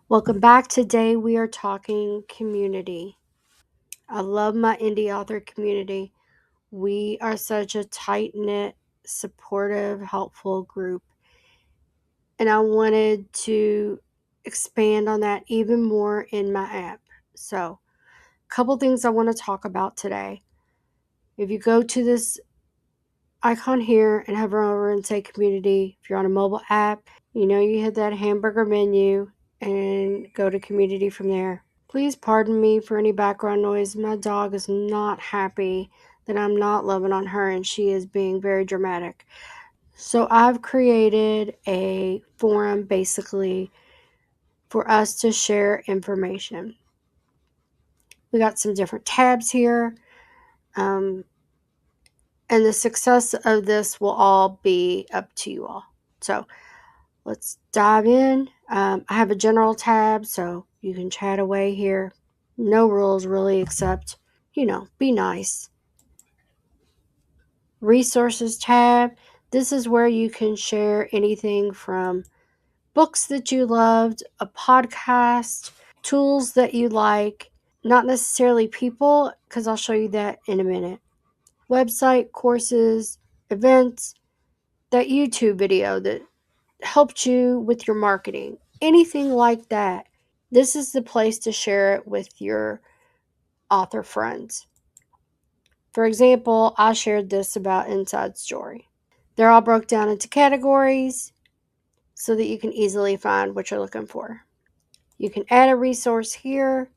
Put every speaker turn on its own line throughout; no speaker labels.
Welcome back. Today we are talking community. I love my indie author community. We are such a tight knit, supportive, helpful group. And I wanted to expand on that even more in my app. So, a couple things I want to talk about today. If you go to this icon here and hover over and say community, if you're on a mobile app, you hit that hamburger menu and go to community from there. Please pardon me for any background noise. My dog is not happy that I'm not loving on her and she is being very dramatic. So I've created a forum basically for us to share information. We got some different tabs here. And the success of this will all be up to you all. So let's dive in. I have a general tab, so you can chat away here. No rules really, except, be nice. Resources tab. This is where you can share anything from books that you loved, a podcast, tools that you like, not necessarily people, because I'll show you that in a minute. Website, courses, events, that YouTube video that helped you with your marketing, anything like that. This is the place to share it with your author friends. For example, I shared this about Inside Story. They're all broke down into categories so that you can easily find what you're looking for. You can add a resource here,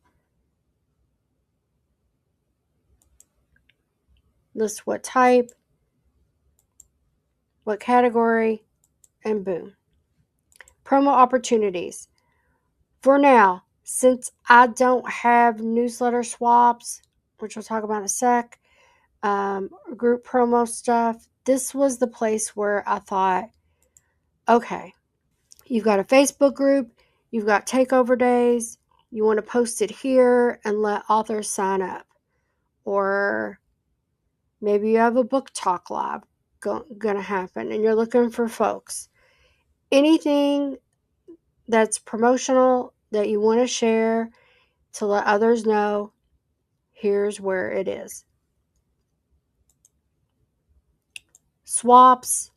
list what type, what category, and boom. Promo opportunities. For now, since I don't have newsletter swaps, which we'll talk about in a sec, group promo stuff, this was the place where I thought, okay, you've got a Facebook group, you've got takeover days, you want to post it here and let authors sign up. Or maybe you have a book talk live going to happen and you're looking for folks. Anything that's promotional that you want to share to let others know, here's where it is. Swaps.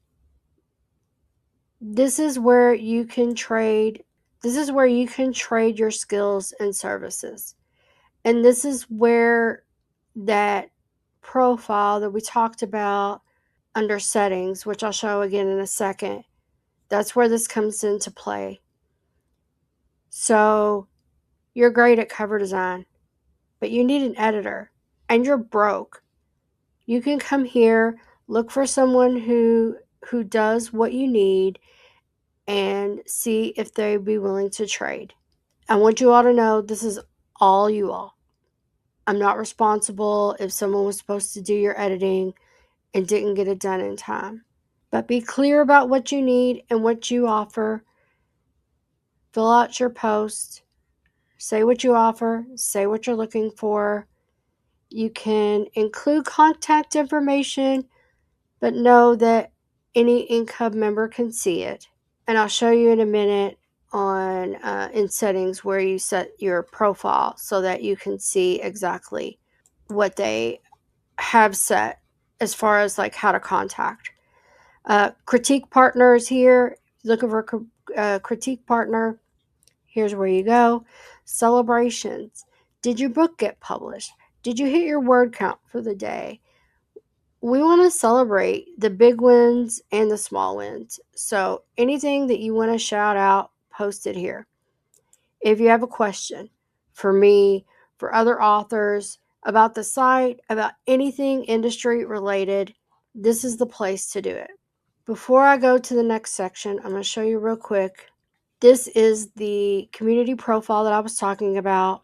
This is where you can trade. This is where you can trade your skills and services. And this is where that profile that we talked about under settings, which I'll show again in a second, that's where this comes into play. So you're great at cover design, but you need an editor and you're broke. You can come here, look for someone who does what you need and see if they'd be willing to trade. I want you all to know this is all you all. I'm not responsible if someone was supposed to do your editing and didn't get it done in time. But be clear about what you need and what you offer. Fill out your post. Say what you offer. Say what you're looking for. You can include contact information, but know that any InkHub member can see it. And I'll show you in a minute on in settings where you set your profile so that you can see exactly what they have set as far as like how to contact. Critique partners here. Looking for a critique partner. Here's where you go. Celebrations. Did your book get published? Did you hit your word count for the day? We want to celebrate the big wins and the small wins. So anything that you want to shout out, post it here. If you have a question for me, for other authors, about the site, about anything industry related, this is the place to do it. Before I go to the next section, I'm going to show you real quick. This is the community profile that I was talking about,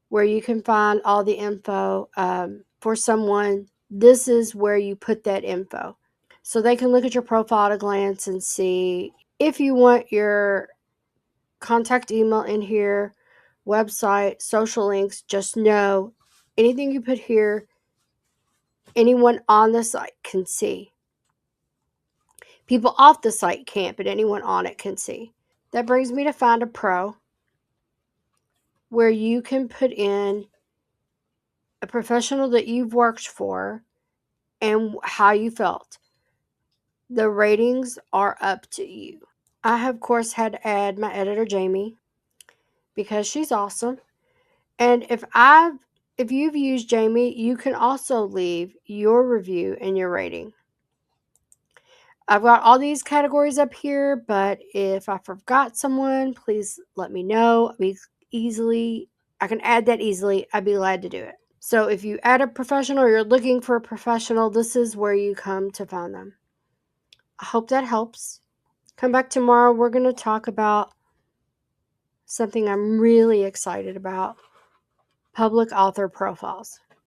where you can find all the info for someone. This is where you put that info. So they can look at your profile at a glance and see if you want your contact email in here, website, social links. Just know anything you put here, anyone on the site can see. People off the site can't, but anyone on it can see. That brings me to Find a Pro. where you can put in a professional that you've worked for and how you felt. The ratings are up to you. I have, of course, had to add my editor, Jamie, because she's awesome. And if you've used Jamie, you can also leave your review and your rating. I've got all these categories up here, but if I forgot someone, please let me know. I can add that easily. I'd be glad to do it. So if you add a professional or you're looking for a professional, this is where you come to find them. I hope that helps. Come back tomorrow. We're going to talk about something I'm really excited about: public author profiles.